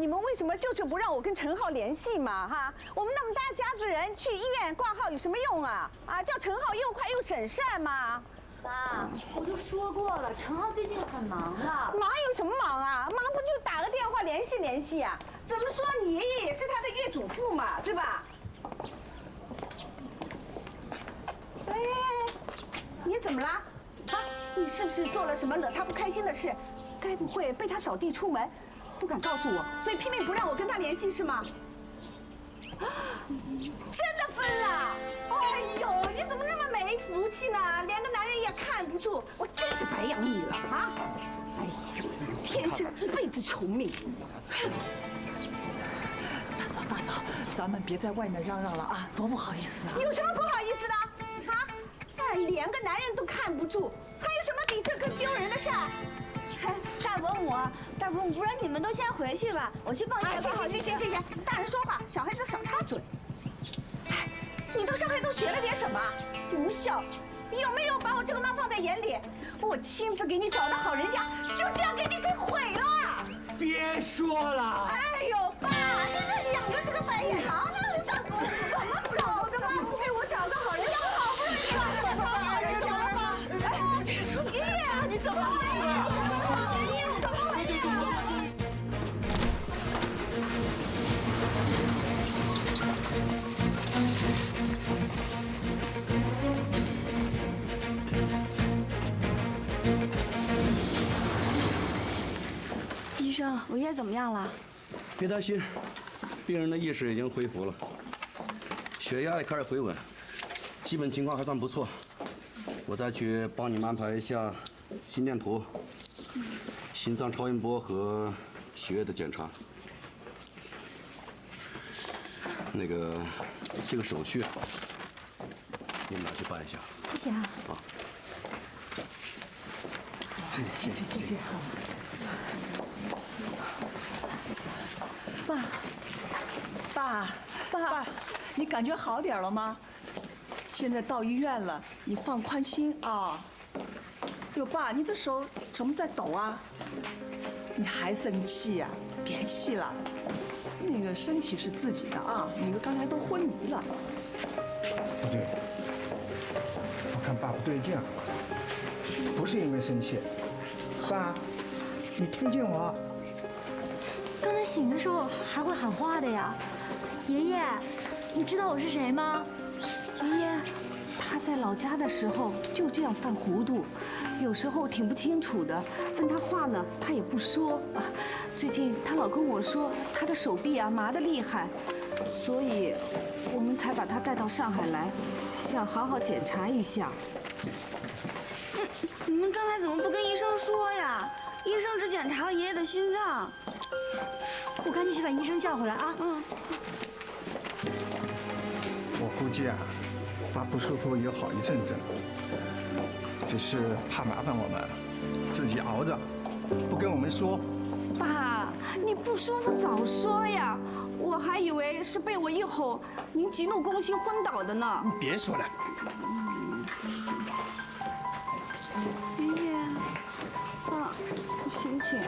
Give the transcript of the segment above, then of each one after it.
你们为什么就是不让我跟陈浩联系嘛？哈，我们那么大家子人去医院挂号有什么用啊？啊，叫陈浩又快又省事嘛。妈，我都说过了，陈浩最近很忙了。忙有什么忙啊？忙不就打个电话联系联系啊？怎么说你爷爷也是他的岳祖父嘛，对吧？哎，你怎么了？啊，你是不是做了什么惹他不开心的事？该不会被他扫地出门，不敢告诉我，所以拼命不让我跟他联系是吗？真的分了！哎呦，你怎么那么没福气呢？连个男人也看不住，我真是白养你了啊！哎呦，天生一辈子穷命。大嫂，咱们别在外面嚷嚷了啊，多不好意思啊！有什么不好意思的？啊？哎，连个男人都看不住，还有什么比这更丢人的事儿？大伯母，不然你们都先回去吧，我去帮你。行，大人说话，小孩子少插嘴。哎，你到上海都学了点什么？不孝，你有没有把我这个妈放在眼里？我亲自给你找的好人家，就这样给你给毁了。别说了。哎呦，爸，你这养着这个白眼狼，那大伯怎么搞的嘛？不给我找个好人家，好不容易找个好人家了。哎，别说了，爷爷，你怎么回事？医生，我爷爷怎么样了？别担心，病人的意识已经恢复了，血压也开始回稳，基本情况还算不错。我再去帮你们安排一下心电图、心脏超音波和血液的检查。那个，这个手续你们拿去办一下。谢谢啊。好。谢谢。爸，你感觉好点了吗？现在到医院了，你放宽心啊。哟，爸，你这手怎么在抖啊？你还生气呀？别气了，那个身体是自己的啊，你们刚才都昏迷了。不对，我看爸不对劲，不是因为生气。爸，你听见我？刚才醒的时候还会喊话的呀。爷爷，你知道我是谁吗？爷爷，他在老家的时候就这样犯糊涂，有时候挺不清楚的。问他话呢，他也不说。最近他老跟我说他的手臂啊麻得厉害，所以我们才把他带到上海来，想好好检查一下。你们刚才怎么不跟医生说呀？医生只检查了爷爷的心脏。我赶紧去把医生叫回来啊！我估计啊，爸不舒服有好一阵子，只是怕麻烦我们，自己熬着，不跟我们说。爸，你不舒服早说呀！我还以为是被我一吼您急怒攻心昏倒的呢。你别说了。爷爷，爸，醒醒。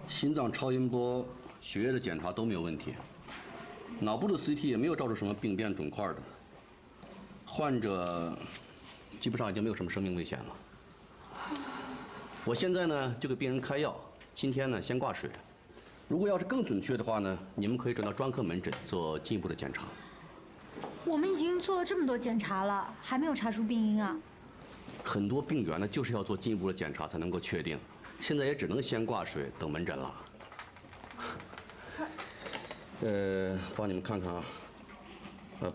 心脏超音波、血液的检查都没有问题，脑部的 CT 也没有照出什么病变肿块的，患者基本上已经没有什么生命危险了。我现在呢就给病人开药，今天呢先挂水。如果要是更准确的话呢，你们可以转到专科门诊做进一步的检查。我们已经做了这么多检查了，还没有查出病因啊。很多病源呢就是要做进一步的检查才能够确定。现在也只能先挂水等门诊了。帮你们看看啊。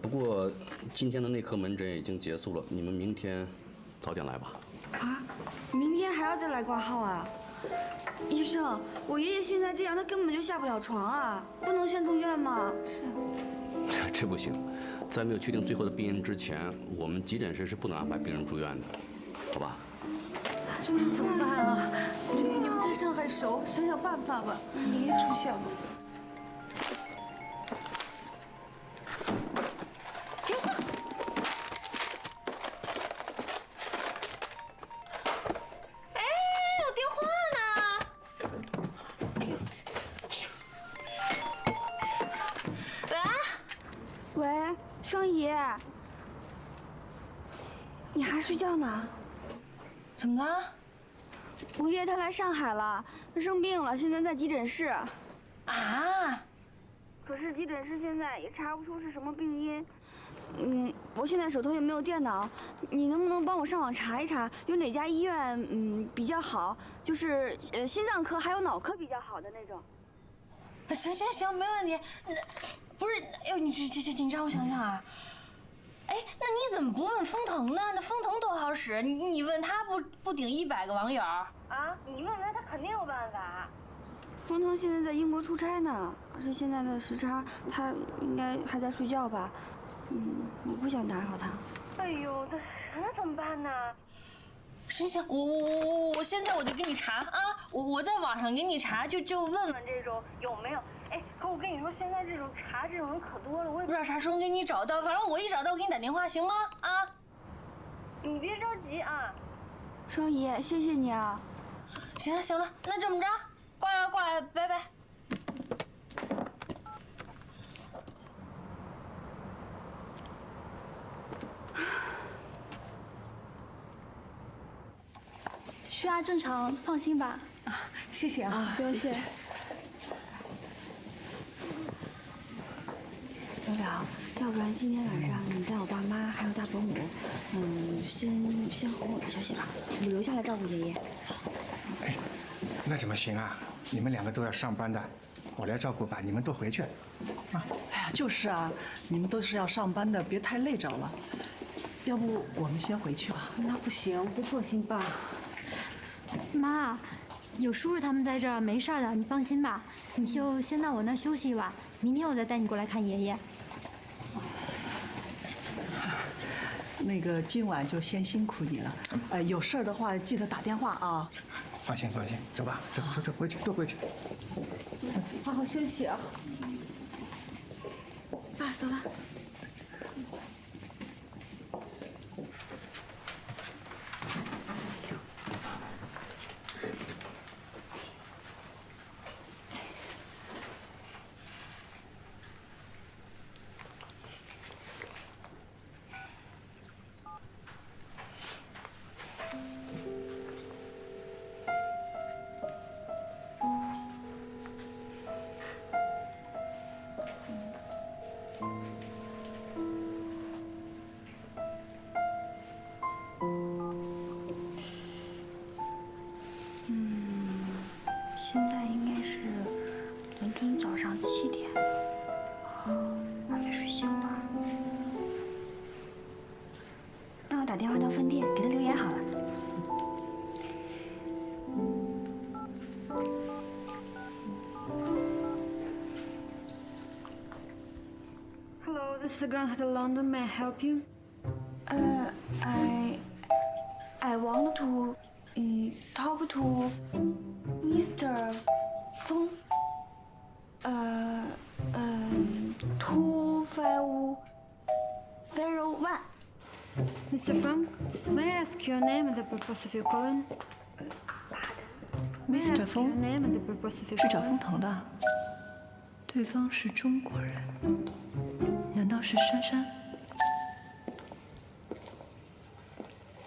不过今天的内科门诊已经结束了，你们明天早点来吧。啊，明天还要再来挂号啊？医生，我爷爷现在这样，他根本就下不了床啊，不能先住院吗？是。这不行，在没有确定最后的病因之前，我们急诊室是不能安排病人住院的，好吧？怎么办啊？你们在上海熟，想想办法吧。爷爷住校吧。电话。哎，有电话呢。喂，双姨，你还睡觉呢？怎么了？我爷爷他来上海了，他生病了，现在在急诊室。啊？可是急诊室现在也查不出是什么病因。我现在手头也没有电脑，你能不能帮我上网查一查，有哪家医院比较好？就是心脏科还有脑科比较好的那种。行，没问题。不是，哎呦，你让我想想啊。哎，那你怎么不问封腾呢？那封腾多好使，你问他不顶100个网友啊？你问他肯定有办法。封腾现在在英国出差呢，而且现在的时差，他应该还在睡觉吧？我不想打扰他。哎呦，那怎么办呢？行，我现在我就给你查啊，我在网上给你查，就问问这种有没有。哎，可我跟你说，现在这种查这种人可多了，我也不知道啥时候给你找到，反正我一找到我给你打电话，行吗？啊，你别着急啊。双姨，谢谢你啊。行了，那这么着，挂了，拜拜。血压正常，放心吧。谢谢啊。不用谢。刘了，要不然今天晚上你带我爸妈还有大伯母，先哄我们休息吧，我们留下来照顾爷爷。哎，那怎么行啊？你们2个都要上班的，我来照顾吧，你们都回去。哎呀，就是啊，你们都是要上班的，别太累着了。要不我们先回去吧？那不行，不放心爸。妈，有叔叔他们在这儿，没事的，你放心吧。你就先到我那儿休息一晚，明天我再带你过来看爷爷。那个今晚就先辛苦你了。有事儿的话记得打电话啊。放心，走吧，走，回去，都回去。好好休息啊。爸，走了。现在应该是伦敦早上7点，还没睡醒吧？那我打电话到饭店给他留言好了。Hello, this is Grand Hotel London. May I help you? I want to talk to Mr. Feng. 2501. Mr. Feng, may I ask your name and the purpose of your calling? Mr. Your Feng name and the purpose of your 是找 calling? 封腾的，对方是中国人，难道是珊珊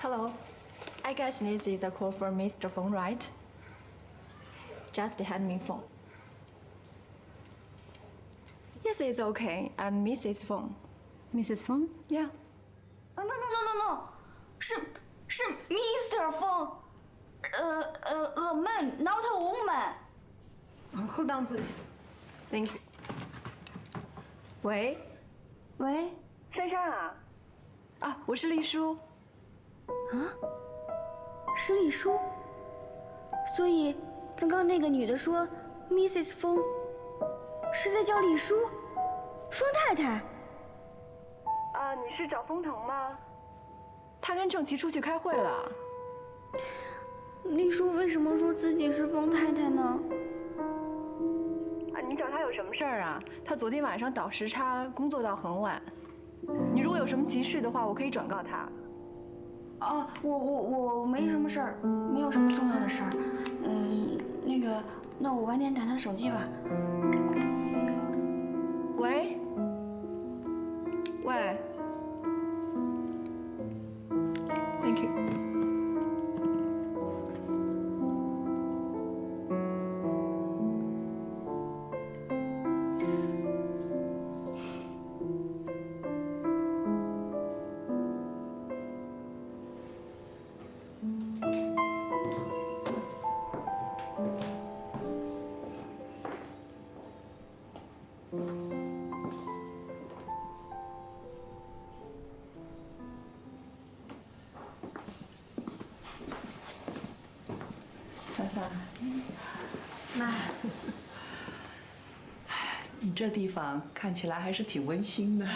Hello. I guess this is a call for Mr. Feng, right? Just hand me phone. Yes, it's okay. I'm Mrs. Feng. Mrs. Feng? Yeah. No. 是 Mr. Feng. A man, not a woman. Hold on, please. Thank you. 喂，喂，珊珊啊？啊，我是丽叔。啊？是丽叔？所以刚刚那个女的说 ，Mrs. 风是在叫丽叔，风太太。啊，你是找风腾吗？他跟郑琪出去开会了。丽叔为什么说自己是风太太呢？啊，你找他有什么事儿啊？他昨天晚上倒时差，工作到很晚。你如果有什么急事的话，我可以转告他。哦，我没什么事儿，没有什么重要的事儿。那个，那我晚点打他手机吧。喂，喂 ，Thank you。珊珊，妈，你这地方看起来还是挺温馨的，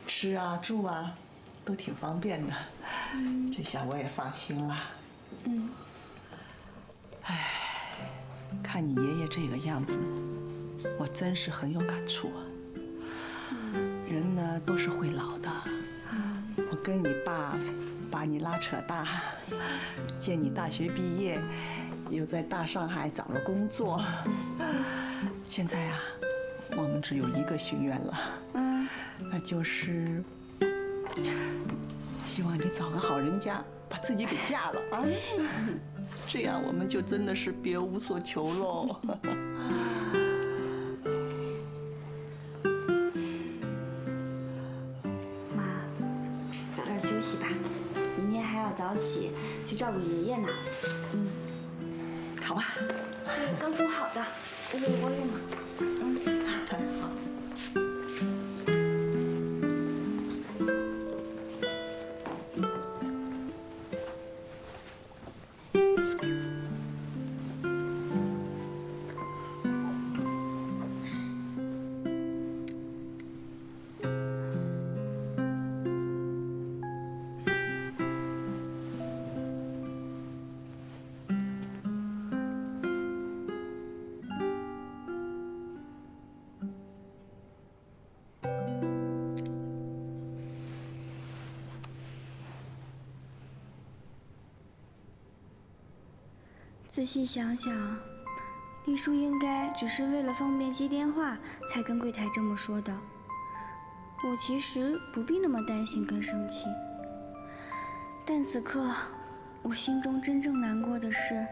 吃啊住啊都挺方便的，这下我也放心了。哎，看你爷爷这个样子，我真是很有感触啊。人呢都是会老的，我跟你爸把你拉扯大，见你大学毕业，又在大上海找了工作，现在啊，我们只有一个心愿了，那就是希望你找个好人家，把自己给嫁了啊，这样我们就真的是别无所求喽。妈，早点休息吧，明天还要早起去照顾爷爷呢。好吧，这个刚煮好的，我用吗？好。仔细想想，丽叔应该只是为了方便接电话才跟柜台这么说的。我其实不必那么担心跟生气，但此刻我心中真正难过的是，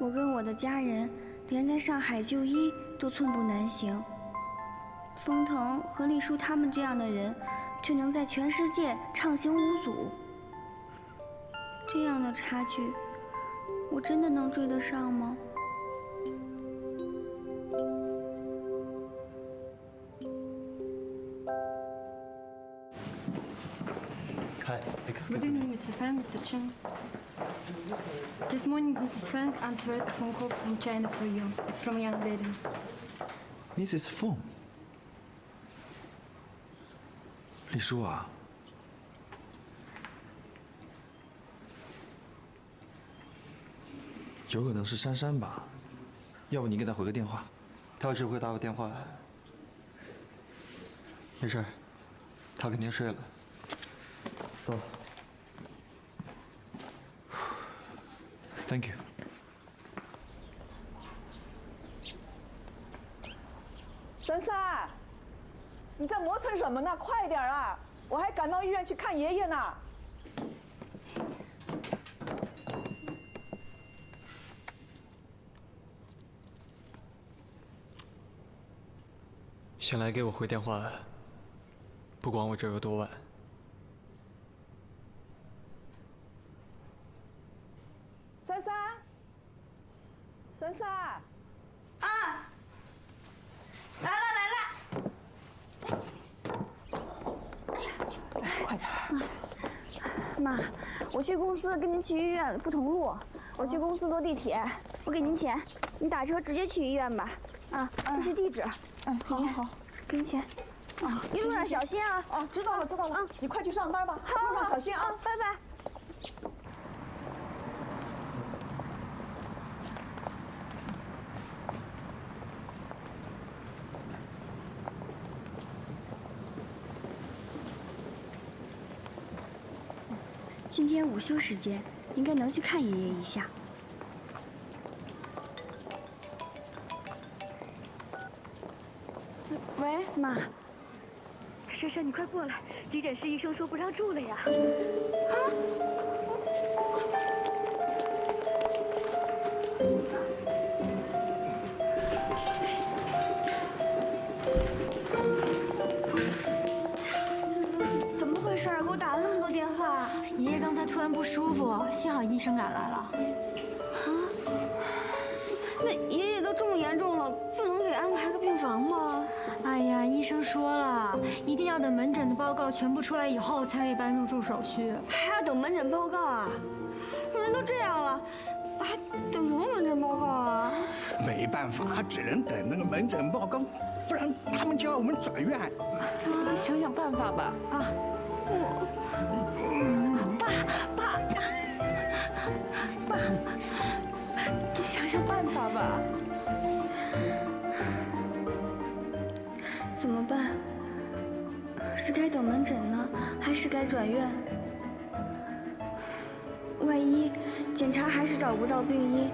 我跟我的家人连在上海就医都寸步难行。风腾和丽叔他们这样的人，却能在全世界畅行无阻。这样的差距，我真的能追得上吗？Hi, excuse Good evening, Mr. Fang, Mr. Chen. This morning, Mrs. Fang answered a phone call from China for you. It's from a young lady. Mrs. Feng。丽叔啊，有可能是珊珊吧？要不你给她回个电话。她要是会打我电话，没事儿，她肯定睡了。走。Thank you。珊珊，你在磨蹭什么呢？快点啊！我还赶到医院去看爷爷呢。醒来给我回电话，不管我这有多晚。珊珊，珊珊，啊！来了来了！妈，我去公司跟您去医院不同路，我去公司坐地铁，我给您钱，你打车直接去医院吧。啊，这是地址。好，给你钱。啊，一路上小心啊！哦，知道了。啊，你快去上班吧，路上小心啊！拜拜。今天午休时间，应该能去看爷爷一下。喂，妈。珊珊，你快过来！急诊室医生说不让住了呀。怎么回事？给我打了那么多电话。爷爷刚才突然不舒服，幸好医生赶来了。那爷爷都这么严重了，不能给安排个病房吗？哎呀，医生说了，一定要等门诊的报告全部出来以后，才可以办入住手续。还要等门诊报告啊？人都这样了，还等什么门诊报告啊？没办法，只能等那个门诊报告，不然他们就要我们转院。想想办法吧，啊！爸，你想想办法吧。怎么办？是该等门诊呢，还是该转院？万一检查还是找不到病因，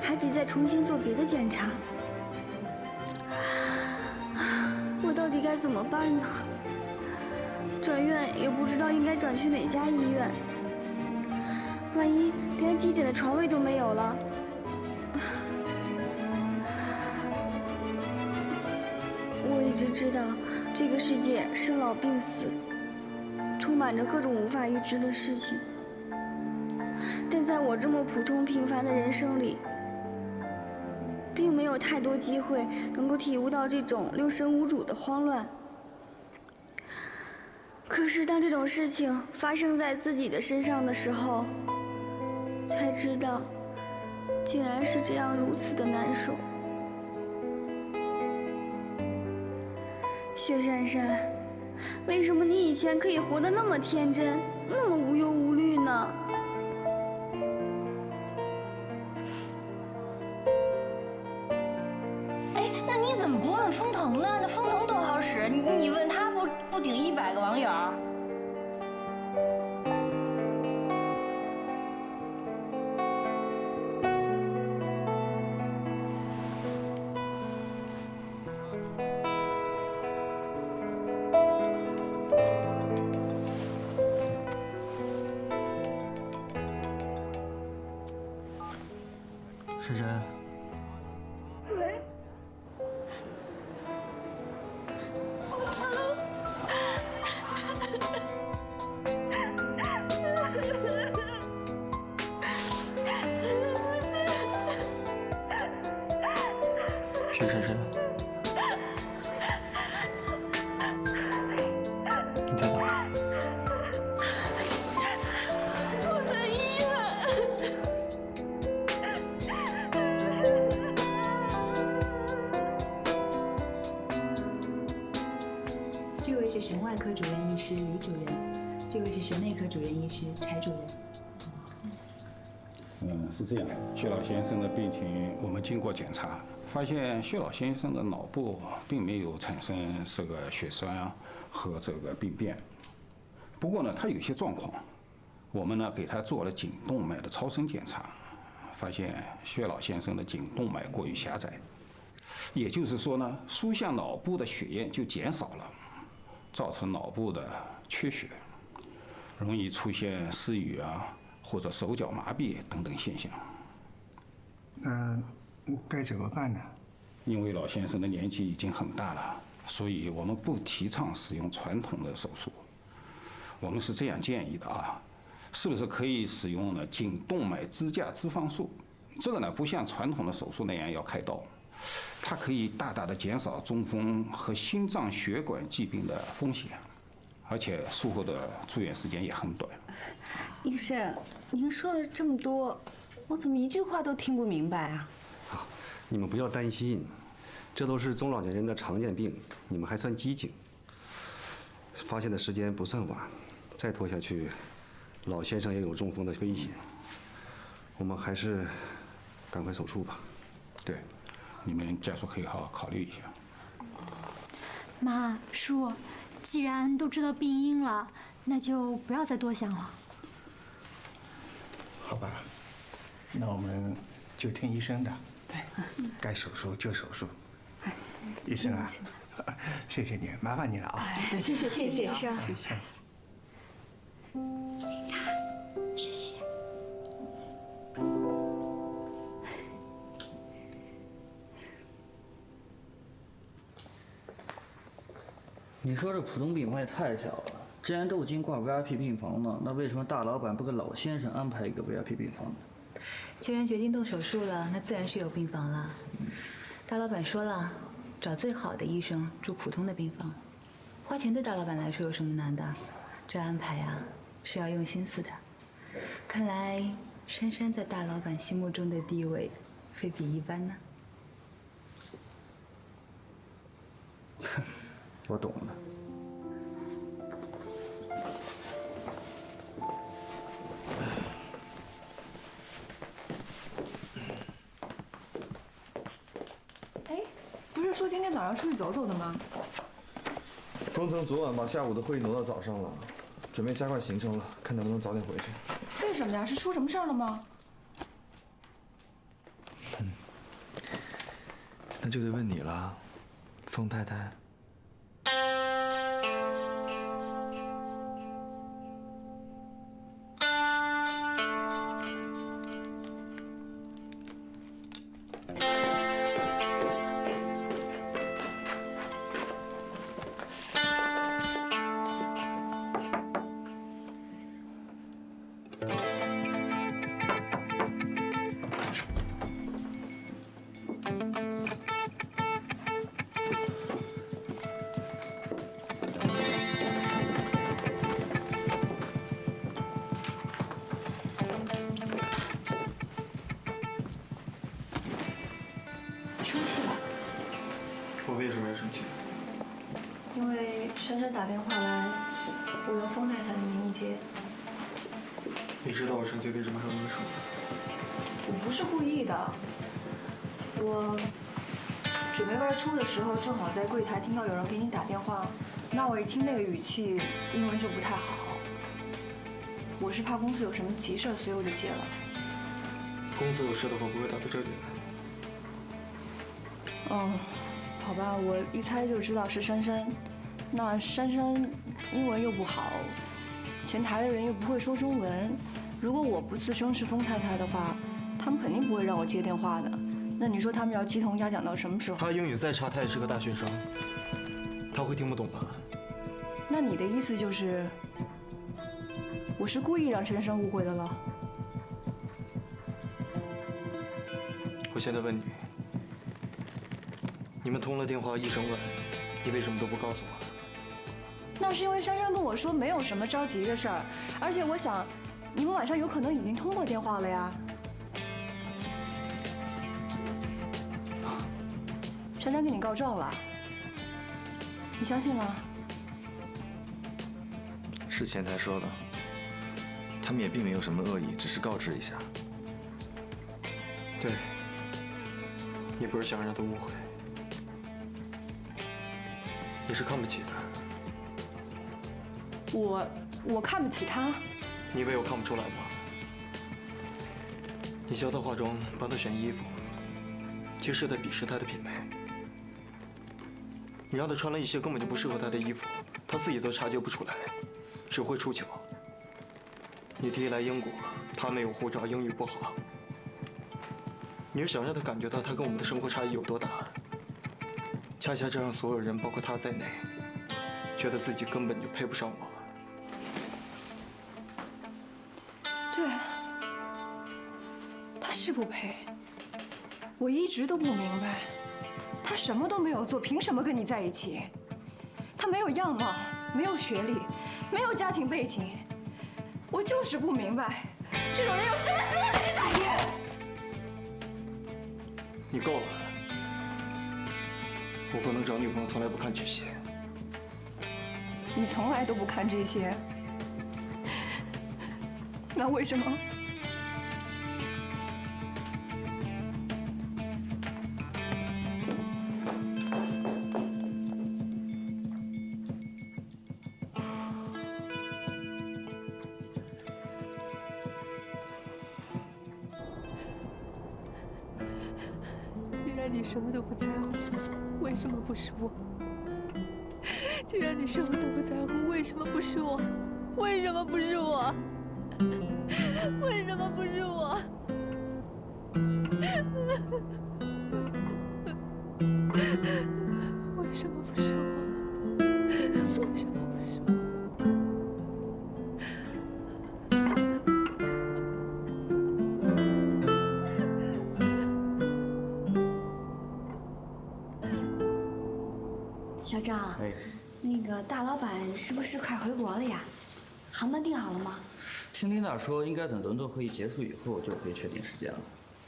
还得再重新做别的检查。我到底该怎么办呢？转院也不知道应该转去哪家医院。万一连急诊的床位都没有了。我一直知道，这个世界生老病死，充满着各种无法预知的事情。但在我这么普通平凡的人生里，并没有太多机会能够体悟到这种六神无主的慌乱。可是当这种事情发生在自己的身上的时候，才知道，竟然是这样如此的难受。薛珊珊，为什么你以前可以活得那么天真，那么无忧无虑呢？哎，那你怎么不问封腾呢？那封腾多好使，你问他不顶100个网友。珊珊，喂，好疼。薛珊珊，你在哪？我在医院。这位是神外科主任医师李主任，这位是神内科主任医师柴主任。是这样，薛老先生的病情我们经过检查，发现薛老先生的脑部并没有产生这个血栓和这个病变。不过呢，他有些状况，我们呢给他做了颈动脉的超声检查，发现薛老先生的颈动脉过于狭窄，也就是说呢，输向脑部的血液就减少了，造成脑部的缺血，容易出现失语或者手脚麻痹等等现象。那该怎么办呢？因为老先生的年纪已经很大了，所以我们不提倡使用传统的手术。我们是这样建议的是不是可以使用呢颈动脉支架脂肪术？这个呢不像传统的手术那样要开刀，它可以大大的减少中风和心脏血管疾病的风险。而且术后的住院时间也很短。医生，您说了这么多，我怎么一句话都听不明白啊？你们不要担心，这都是中老年人的常见病，你们还算机警。发现的时间不算晚，再拖下去，老先生也有中风的危险。我们还是赶快手术吧。对，你们家属可以好好考虑一下。妈，叔，既然都知道病因了，那就不要再多想了。好吧，那我们就听医生的。对，该手术就手术。医生啊，谢谢你，麻烦你了啊。谢谢医生。谢谢。谢谢。你说这浦东病房也太小了，既然都已经挂 VIP 病房了，那为什么大老板不给老先生安排一个 VIP 病房呢？既然决定动手术了，那自然是有病房了。大老板说了，找最好的医生住普通的病房，花钱对大老板来说有什么难的？这安排啊是要用心思的。看来珊珊在大老板心目中的地位非比一般呢。我懂了。哎，不是说今天早上出去走走的吗？风腾昨晚把下午的会议挪到早上了，准备加快行程了，看能不能早点回去。为什么呀？是出什么事儿了吗？那就得问你了，风太太。我为什么要生气？因为珊珊打电话来，我用风太太的名义接。你知道我生气为什么还要那么说？我不是故意的，我准备外出的时候，正好在柜台听到有人给你打电话，那我一听那个语气，英文就不太好。我是怕公司有什么急事，所以我就接了。公司有事的话不会打到这里来。哦，好吧，我一猜就知道是珊珊。那珊珊英文又不好，前台的人又不会说中文。如果我不自称是风太太的话，他们肯定不会让我接电话的。那你说他们要鸡同鸭讲到什么时候？他英语再差，他也是个大学生，他会听不懂吧？那你的意思就是，我是故意让珊珊误会的了？我现在问你，你们通了电话1整晚，你为什么都不告诉我？那是因为珊珊跟我说没有什么着急的事儿，而且我想，你们晚上有可能已经通过电话了呀。珊珊跟你告状了，你相信了？是前台说的，他们也并没有什么恶意，只是告知一下。对，你不是想让他误会，你是看不起他。我看不起他。你以为我看不出来吗？你教他化妆，帮他选衣服，其实在鄙视他的品味。你让他穿了一些根本就不适合他的衣服，他自己都察觉不出来，只会出糗。你提议来英国，他没有护照，英语不好。你是想让他感觉到他跟我们的生活差异有多大？恰恰这让所有人，包括他在内，觉得自己根本就配不上我。对，他是不配。我一直都不明白，他什么都没有做，凭什么跟你在一起？他没有样貌，没有学历，没有家庭背景，我就是不明白，这种人有什么资格去大爷？你够了，我可能找女朋友从来不看这些。你从来都不看这些，那为什么？既然你什么都不在乎，为什么不是我？既然你什么都不在乎，为什么不是我？为什么不是我？为什么不是我？为什么不是我？为什么不是我？小张，哎，那个大老板是不是快回国了呀？航班订好了吗？听琳达说，应该等伦敦会议结束以后就可以确定时间了。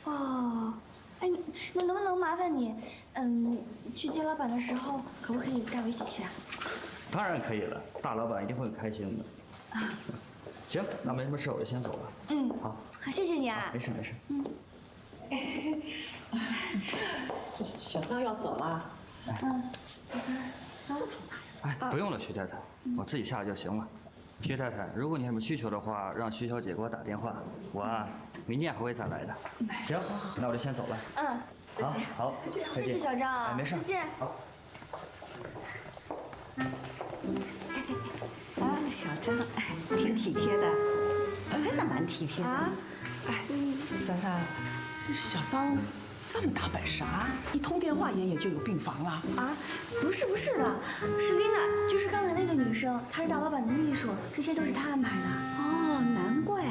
哦，哎，那能不能麻烦你，去接老板的时候，可不可以带我一起去啊？当然可以了，大老板一定会很开心的。行，那没什么事，我就先走了。嗯，好，好，谢谢你啊。没事没事。小张要走了。小三，哎，不用了，徐太太，我自己下来就行了。徐太太，如果你还有需求的话，让徐小姐给我打电话，我啊明天还会再来的。行，那我就先走了。嗯，再见。好，再见。谢谢小张。哎，没事。再见。好。这个小张，挺体贴的，真的蛮体贴的。哎，珊珊，小张这么大本事啊，一通电话也就有病房了啊？不是的，是琳达，就是刚才那个女生，她是大老板的秘书，这些都是她安排的。哦，难怪，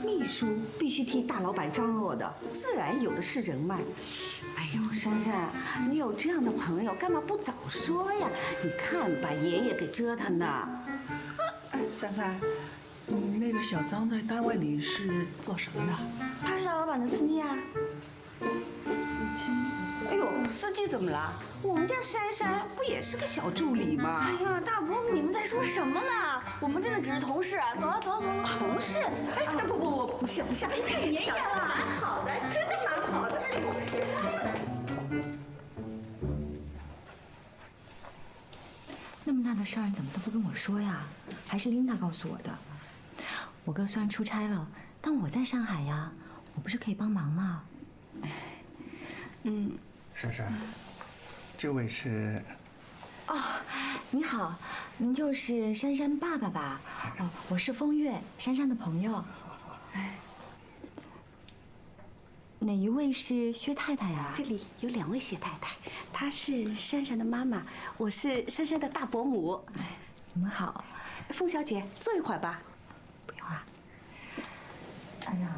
秘书必须替大老板张罗的，自然有的是人脉。哎呦，珊珊，你有这样的朋友，干嘛不早说呀？你看把爷爷给折腾的。哎，珊珊，那个小张在单位里是做什么的？他是大老板的司机啊。司机？哎呦，司机怎么了？我们家珊珊不也是个小助理吗？哎呀，大伯母，你们在说什么呢？我们真的只是同事。走了。同事？哎，不像，太爷爷了，蛮好的，真的蛮好的，同事。那么大的事儿，你怎么都不跟我说呀？还是琳达告诉我的。我哥虽然出差了，但我在上海呀，我不是可以帮忙吗？珊珊，这位是……哦，你好，您就是珊珊爸爸吧？哦，我是风月，珊珊的朋友。哪一位是薛太太呀？这里有2位薛太太，她是珊珊的妈妈，我是珊珊的大伯母。你们好，凤小姐，坐一会儿吧。不用啊。哎呀，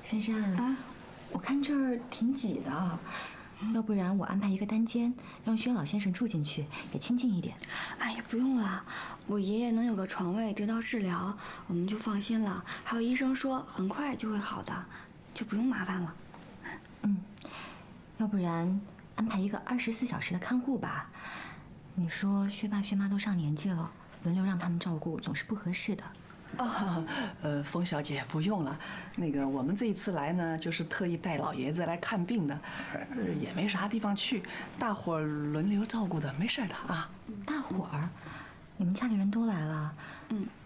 珊珊啊，我看这儿挺挤的，要不然我安排一个单间，让薛老先生住进去，也清静一点。哎呀，不用了，我爷爷能有个床位得到治疗，我们就放心了。还有医生说很快就会好的，就不用麻烦了。要不然安排一个24小时的看护吧。你说薛爸薛妈都上年纪了，轮流让他们照顾总是不合适的。冯小姐不用了，那个我们这一次来呢，就是特意带老爷子来看病的，也没啥地方去，大伙儿轮流照顾的，没事的啊。大伙儿，你们家里人都来了，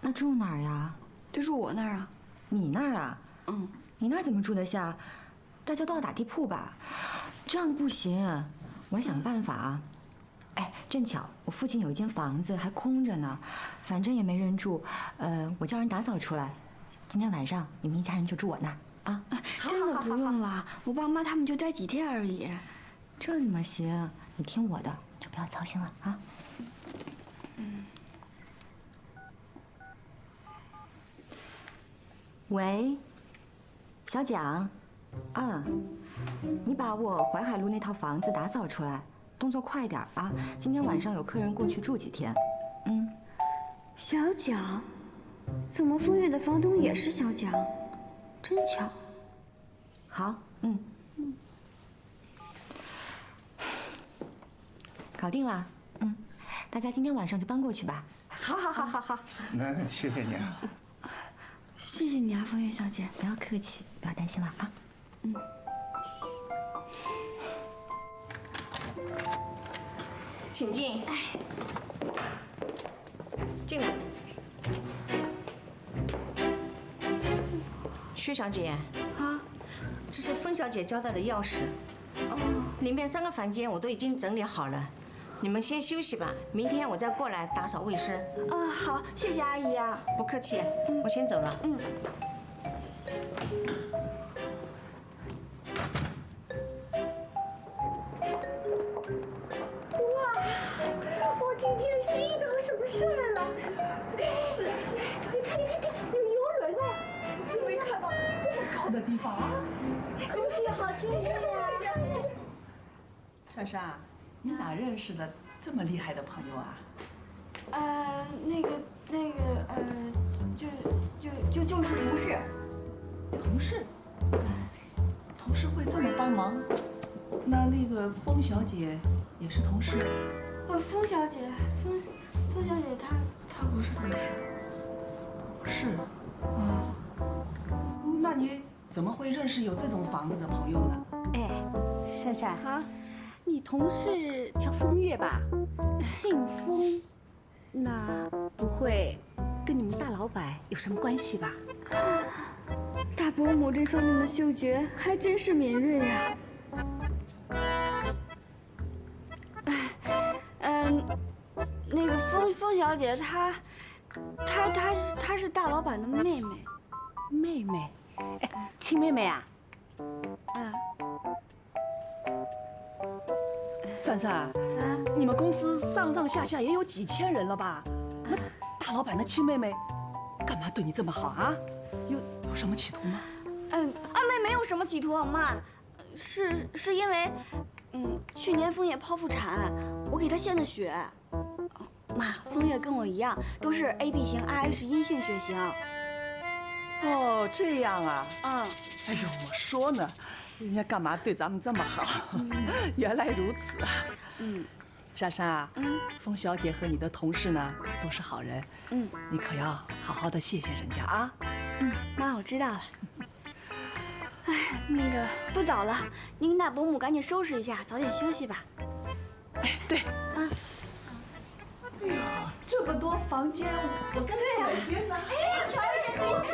那住哪儿呀？就住我那儿啊。你那儿啊？你那儿怎么住得下？大家都要打地铺吧？这样不行，我来想个办法啊。哎，正巧我附近有一间房子还空着呢，反正也没人住，我叫人打扫出来。今天晚上你们一家人就住我那儿啊。真的不用了，我爸妈他们就待几天而已。这怎么行？你听我的，就不要操心了啊。喂，小蒋，你把我淮海路那套房子打扫出来，动作快点啊！今天晚上有客人过去住几天。小蒋，怎么风月的房东也是小蒋？真巧。好，搞定了，大家今天晚上就搬过去吧。好。那谢谢你啊。谢谢你啊，风月小姐。不要客气，不要担心了啊。请进。进来。薛小姐，啊，这是风小姐交代的钥匙。里面3个房间我都已经整理好了，你们先休息吧，明天我再过来打扫卫生。好，谢谢阿姨啊。不客气，我先走了。我今天是遇到什么事儿了？是，你看，有游轮呢，真没看到这么高的地方啊！空气好清新呀！珊珊，你哪认识的这么厉害的朋友啊？就是同事。同事？同事会这么帮忙？那个风小姐也是同事？风小姐她不是同事。不是。那你怎么会认识有这种房子的朋友呢？珊珊啊，你同事叫风月吧？姓风，那不会跟你们大老板有什么关系吧？大伯母这方面的嗅觉还真是敏锐呀。那个风小姐她是大老板的妹妹。妹妹，亲妹妹啊？珊珊，你们公司上上下下也有几千人了吧？那大老板的亲妹妹，干嘛对你这么好啊？有什么企图吗？阿妹没有什么企图，妈，是因为，去年枫叶剖腹产，我给她献的血。妈，枫叶跟我一样，都是 AB 型 RH 是阴性血型。哦，这样啊。哎呦，我说呢，人家干嘛对咱们这么好？原来如此啊。珊珊啊，风小姐和你的同事呢都是好人。你可要好好的谢谢人家啊。妈，我知道了。那个不早了，您跟大伯母赶紧收拾一下，早点休息吧。对。哎呦，这么多房间，我跟哪间呢？调一下，调一下。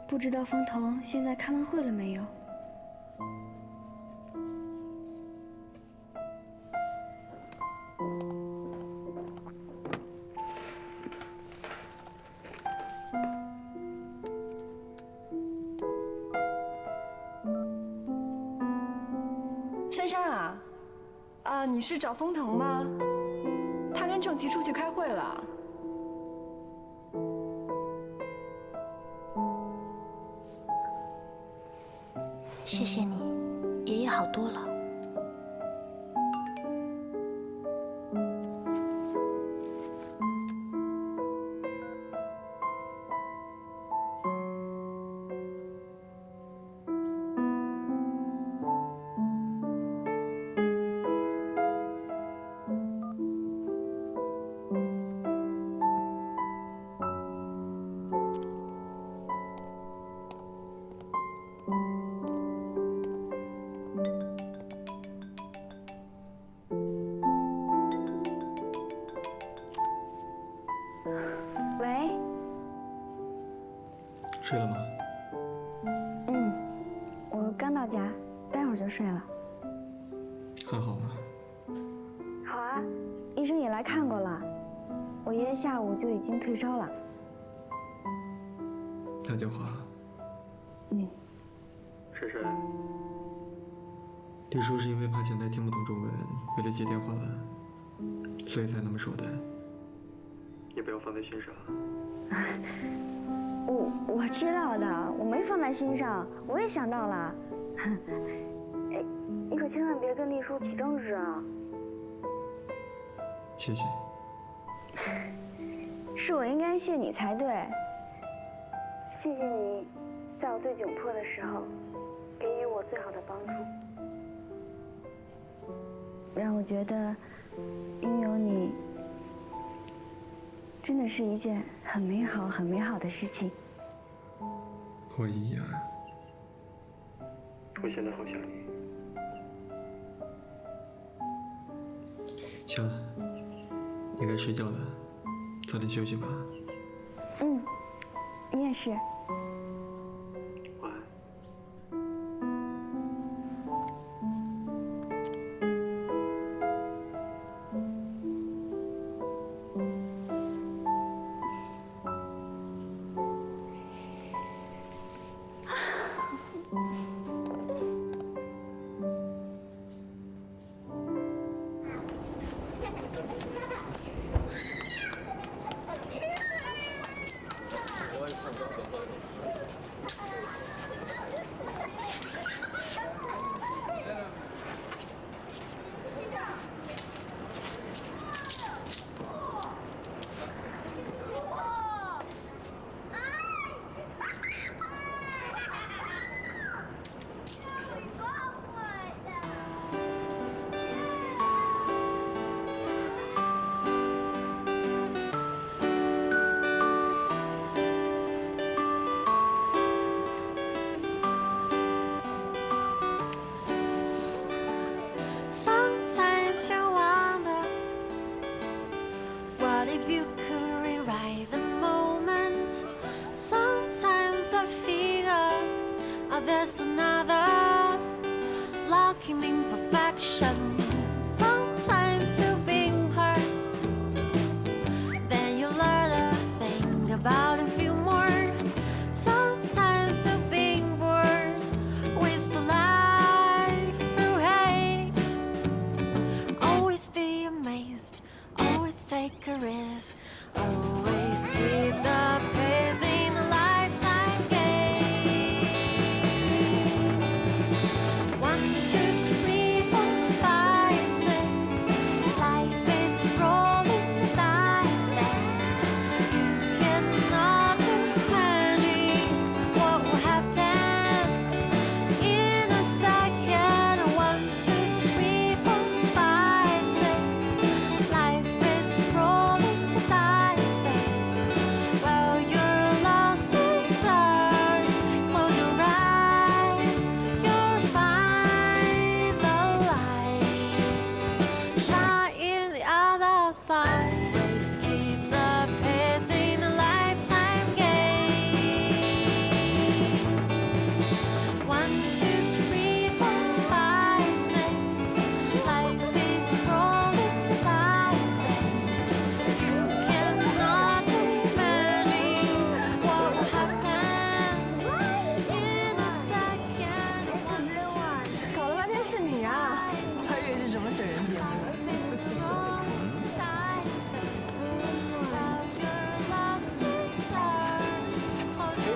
不知道风彤现在开完会了没有？珊珊啊，你是找风腾吗？他跟郑琪出去开会了。谢谢你，爷爷好多了。睡了吗？我刚到家，待会儿就睡了。还好吧？好啊，医生也来看过了，我爷爷下午就已经退烧了。那就好。珊珊，李叔是因为怕前台听不懂中文，为了接电话，所以才那么说的。你不要放在心上。我知道的，我没放在心上，我也想到了。哎，你可千万别跟丽叔起争执啊！谢谢。是我应该谢你才对。谢谢你，在我最窘迫的时候，给予我最好的帮助，让我觉得拥有你真的是一件很美好、很美好的事情。我一样。我现在好想你。行了，你该睡觉了，早点休息吧。你也是。晚安。Sometimes you wonder, what if you could rewrite the moment? Sometimes I figure, there's another locking imperfection. Sometimes you've been hurt, then you learn to think about it, feel more. Sometimes you've been bored with the life through hate. Always be amazed, always take a risk, always keep the pace in the lifetime game. 1, 2, 3, 4, 5, 6. Life is rolling the dice, babe. You cannot imagine what will happen in a second. 1, 2, 3, 4, 5, 6. Life is rolling the dice, babe. Well, you're lost in the dark. Close your eyes, you'll find the light. Shine in the other side. Always keep the pace in the lifetime game. 1, 2, 3, 4, 5, 6. Life is rolling the dice, babe. You cannot imagine what will happen in a second. 搞了半天是你啊！还以为是什么整人节目。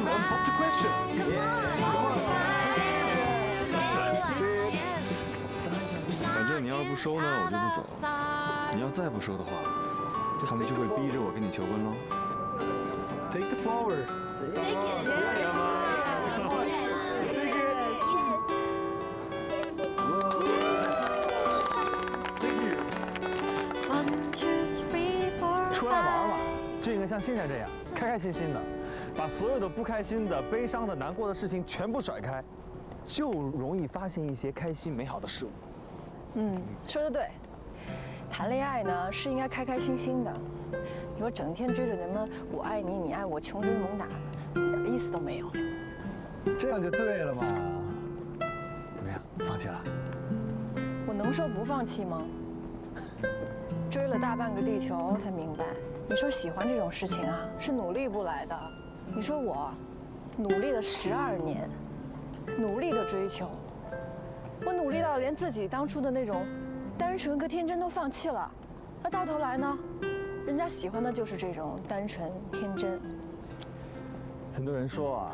Up to question. 反正你要是不收呢，我就不走；你要再不收的话，他们就会逼着我跟你求婚喽。 Take the flower. One, two, three, four, 出来玩玩，就应该像现在这样，开开心心的，把所有的不开心的、悲伤的、难过的事情全部甩开，就容易发现一些开心美好的事物。说得对。谈恋爱呢是应该开开心心的，你说整天追着什么我爱你，你爱我，穷追猛打，一意思都没有。这样就对了嘛。怎么样，放弃了？我能说不放弃吗？追了大半个地球才明白，你说喜欢这种事情啊，是努力不来的。你说我努力了12年，努力的追求，我努力到连自己当初的那种单纯和天真都放弃了，那到头来呢，人家喜欢的就是这种单纯天真。很多人说啊，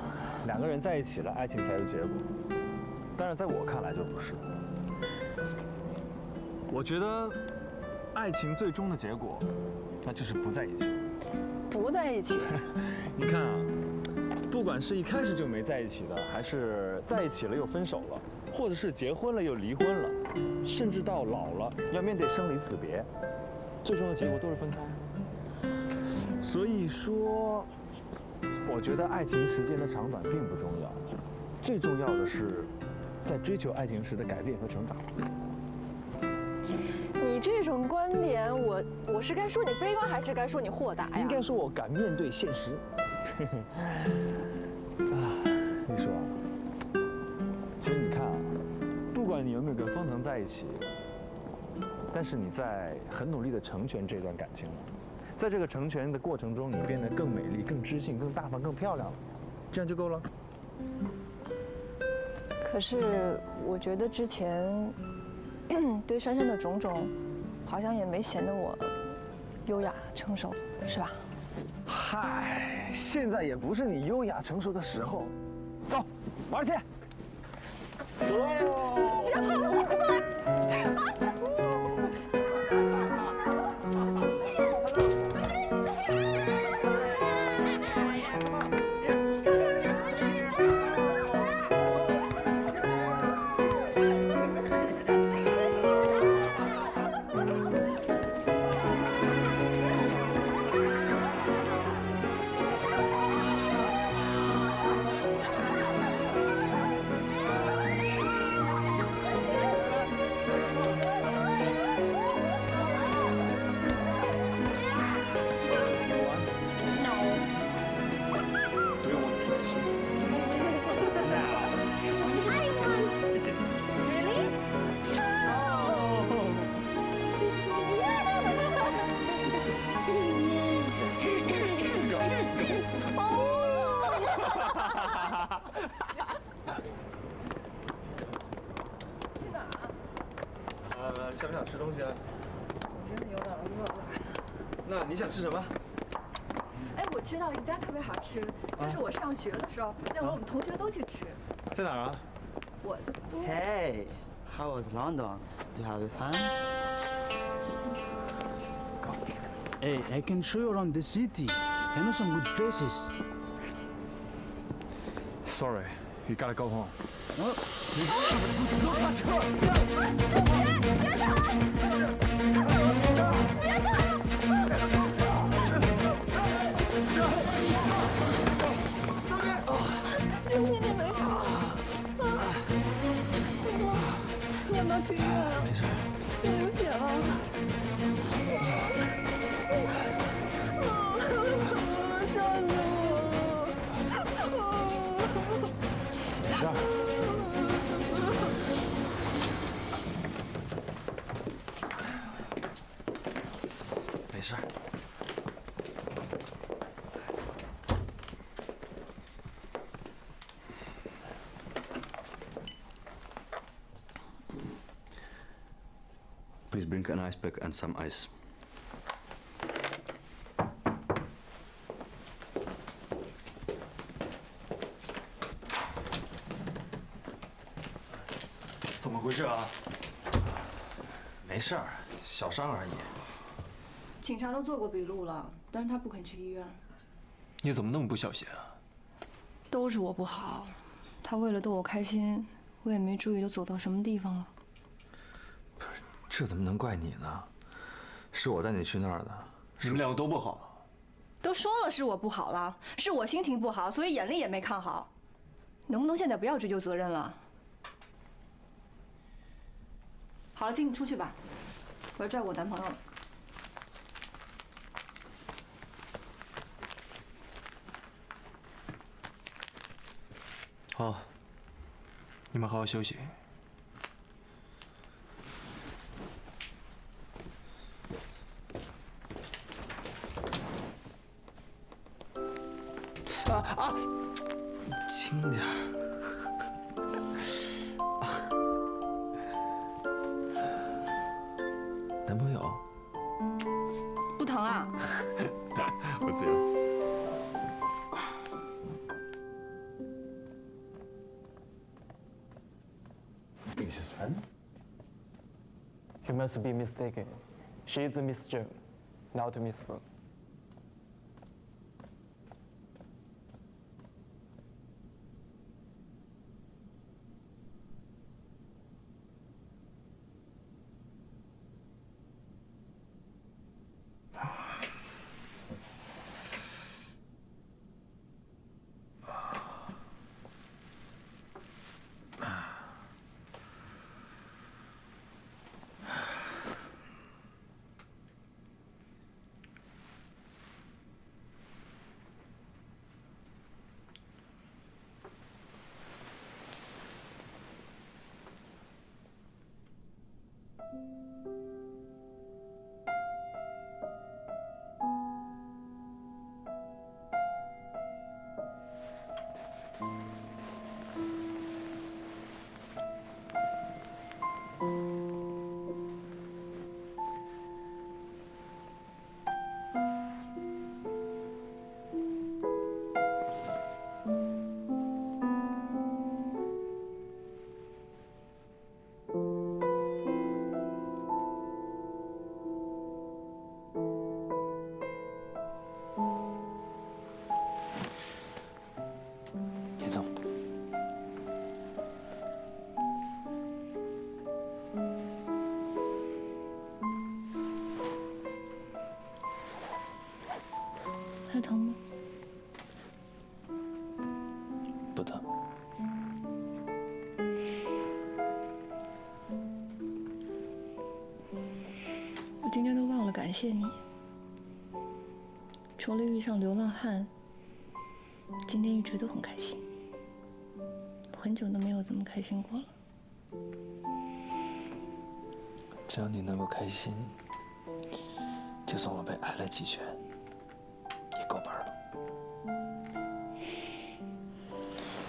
两个人在一起了，爱情才有结果。但是在我看来就不是。我觉得，爱情最终的结果，那就是不在一起。不在一起？你看啊，不管是一开始就没在一起的，还是在一起了又分手了，或者是结婚了又离婚了，甚至到老了要面对生离死别，最终的结果都是分开。所以说，我觉得爱情时间的长短并不重要，最重要的是在追求爱情时的改变和成长。你这种观点，我是该说你悲观，还是该说你豁达呀？应该说我敢面对现实。你说啊，其实你看啊，不管你有没有跟封腾在一起，但是你在很努力的成全这段感情了。在这个成全的过程中，你变得更美丽、更知性、更大方、更漂亮了，这样就够了。可是我觉得之前对珊珊的种种，好像也没显得我优雅成熟，是吧？嗨，现在也不是你优雅成熟的时候。走，玩去。走喽！别跑了，快！想不想吃东西啊？真的有点饿了。那你想吃什么？哎，我知道一家特别好吃，就是我上学的时候，那会儿我们同学都去吃。在哪儿啊？我。Hey, how was London? Did you have fun? Hey, I can show you around the city. I know some good places. Sorry, you gotta go home. 都下车！谢谢你没跑。要不要去医院啊？没事。我流血了。吓死我了！没事。没事。Please bring an ice pack and some ice. 怎么回事啊？没事儿，小伤而已。警察都做过笔录了，但是他不肯去医院。你怎么那么不小心啊？都是我不好，他为了逗我开心，我也没注意都走到什么地方了。不是，这怎么能怪你呢？是我带你去那儿的。你们两个都不好。都说了是我不好了，是我心情不好，所以眼力也没看好。能不能现在不要追究责任了？好了，请你出去吧，我要照顾我男朋友了。好，你们好好休息。啊！轻点儿。男朋友？不疼啊？我醉了。Mrs. Chen? You must be mistaken. She is Miss Zheng, not Miss Feng.还疼吗？不疼。我今天都忘了感谢你。除了遇上流浪汉，今天一直都很开心。很久都没有这么开心过了。只要你能够开心，就算我被挨了几拳，也够本了。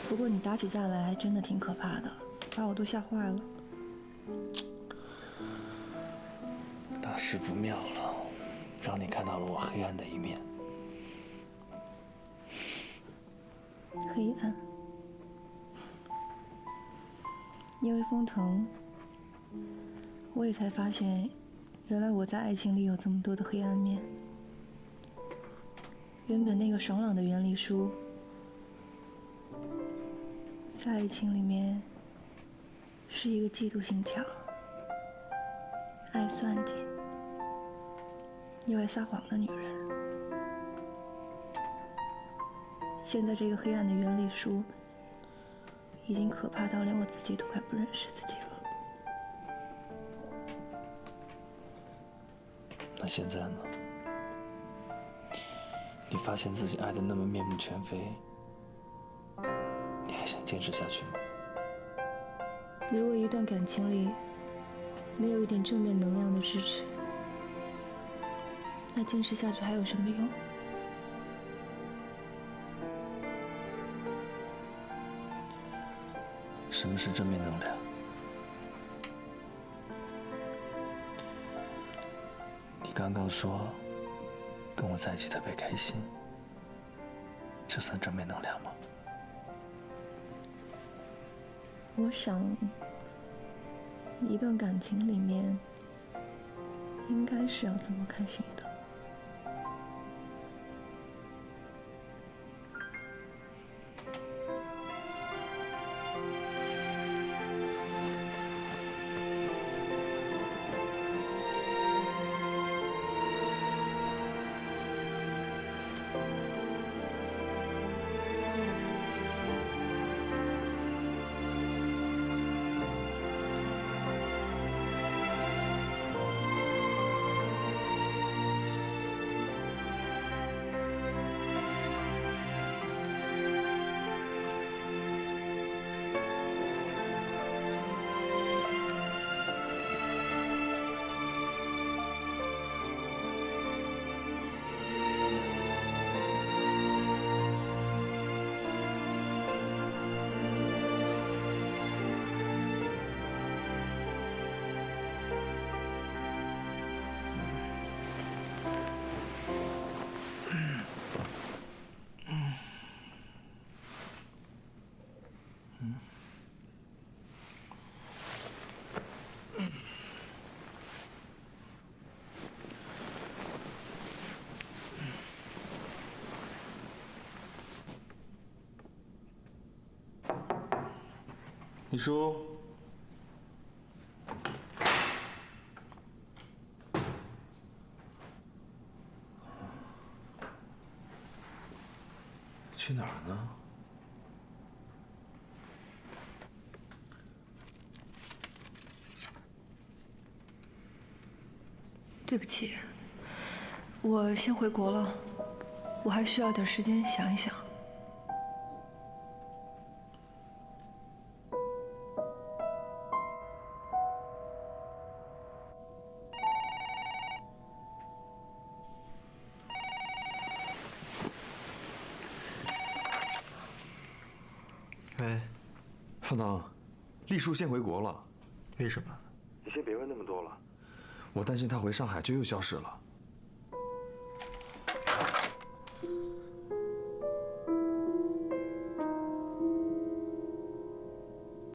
不过你打起架来还真的挺可怕的，把我都吓坏了。大事不妙了，让你看到了我黑暗的一面。黑暗，因为风腾，我也才发现，原来我在爱情里有这么多的黑暗面。原本那个爽朗的原理书，在爱情里面是一个嫉妒心强、爱算计、又爱撒谎的女人。现在这个黑暗的原理书，已经可怕到连我自己都快不认识自己了。那现在呢？你发现自己爱的那么面目全非，你还想坚持下去吗？如果一段感情里没有一点正面能量的支持，那坚持下去还有什么用？什么是正面能量？你刚刚说跟我在一起特别开心，这算正面能量吗？我想，一段感情里面应该是要这么开心的。李叔。去哪儿呢？对不起，我先回国了，我还需要点时间想一想。喂，方当，丽叔先回国了。为什么？你先别问那么多了，我担心他回上海就又消失了。